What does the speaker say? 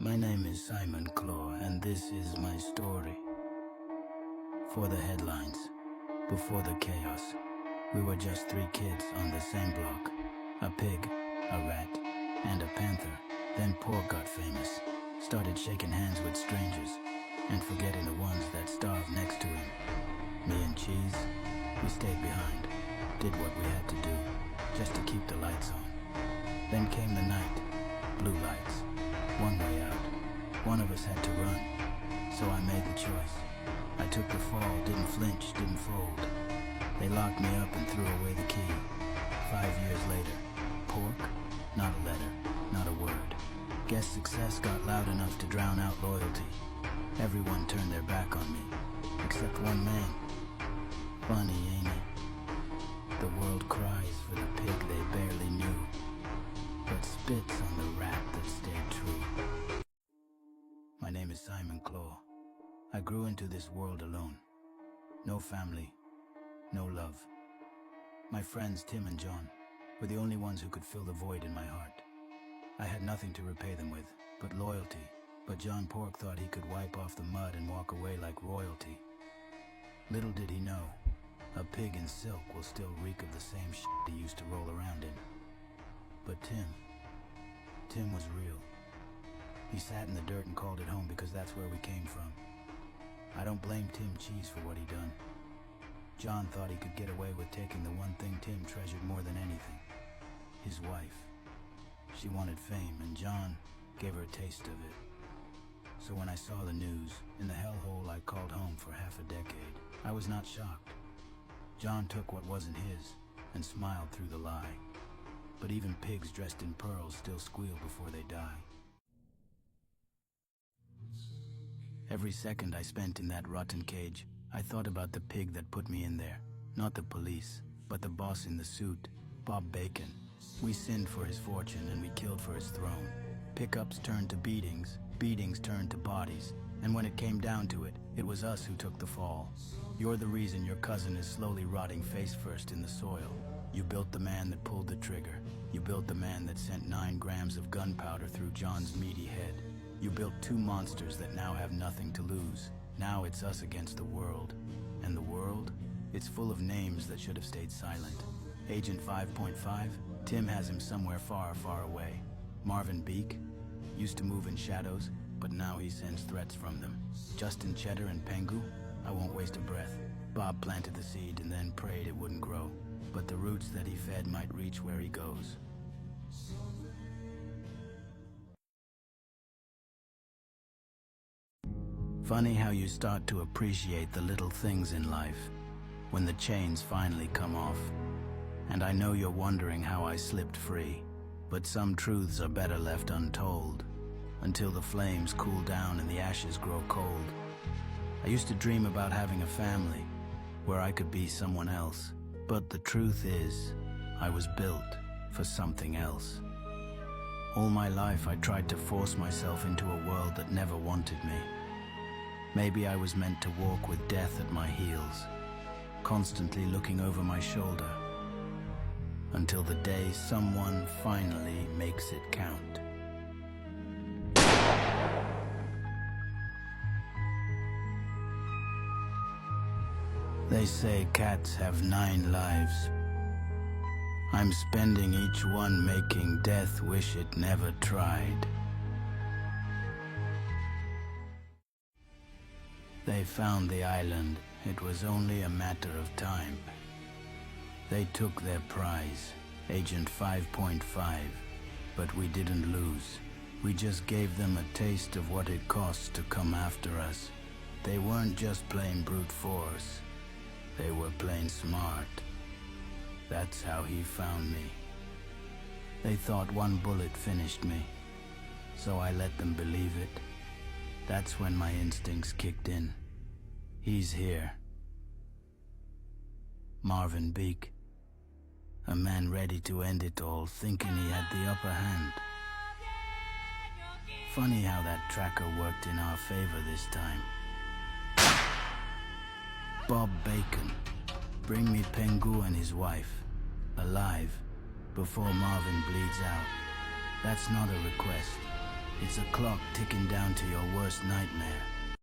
My name is Simon Claw, and this is my story. For the headlines, before the chaos, we were just 3 kids on the same block. A pig, a rat, and a panther. Then Pork got famous, started shaking hands with strangers, and forgetting the ones that starved next to him. Me and Cheese, we stayed behind, did what we had to do, just to keep the lights on. Then came the night, blue lights, one way out. One of us had to run, so I made the choice. I took the fall, didn't flinch, didn't fold. They locked me up and threw away the key. 5 years later, Pork, not a letter, not a word. Guess success got loud enough to drown out loyalty. Everyone turned their back on me, except one man. Funny, ain't it? The world cries for the pig they barely knew, but spits on the rat that stayed true. My name is Simon Claw. I grew into this world alone. No family, no love. My friends Tim and John were the only ones who could fill the void in my heart. I had nothing to repay them with, but loyalty. But John Pork thought he could wipe off the mud and walk away like royalty. Little did he know, a pig in silk will still reek of the same shit he used to roll around in. But Tim was real. He sat in the dirt and called it home because that's where we came from. I don't blame Tim Cheese for what he done. John thought he could get away with taking the one thing Tim treasured more than anything. His wife. She wanted fame, and John gave her a taste of it. So when I saw the news, in the hellhole I called home for half a decade, I was not shocked. John took what wasn't his and smiled through the lie. But even pigs dressed in pearls still squeal before they die. Every second I spent in that rotten cage, I thought about the pig that put me in there. Not the police, but the boss in the suit, Bob Bacon. We sinned for his fortune and we killed for his throne. Pickups turned to beatings, beatings turned to bodies. And when it came down to it, it was us who took the fall. You're the reason your cousin is slowly rotting face first in the soil. You built the man that pulled the trigger. You built the man that sent 9 grams of gunpowder through John's meaty head. You built 2 monsters that now have nothing to lose. Now it's us against the world. And the world? It's full of names that should have stayed silent. Agent 5.5, Tim has him somewhere far, far away. Marvin Beak, used to move in shadows, but now he sends threats from them. Justin Cheddar and Pengu, I won't waste a breath. Bob planted the seed and then prayed it wouldn't grow. But the roots that he fed might reach where he goes. Funny how you start to appreciate the little things in life when the chains finally come off. And I know you're wondering how I slipped free, but some truths are better left untold until the flames cool down and the ashes grow cold. I used to dream about having a family where I could be someone else, but the truth is, I was built for something else. All my life I tried to force myself into a world that never wanted me. Maybe I was meant to walk with death at my heels, constantly looking over my shoulder, until the day someone finally makes it count. They say cats have 9 lives. I'm spending each one making death wish it never tried. They found the island. It was only a matter of time. They took their prize, Agent 5.5, but we didn't lose. We just gave them a taste of what it costs to come after us. They weren't just playing brute force. They were playing smart. That's how he found me. They thought one bullet finished me, so I let them believe it. That's when my instincts kicked in. He's here. Marvin Beak. A man ready to end it all, thinking he had the upper hand. Funny how that tracker worked in our favor this time. Bob Bacon. Bring me Pengu and his wife, alive, before Marvin bleeds out. That's not a request. It's a clock ticking down to your worst nightmare.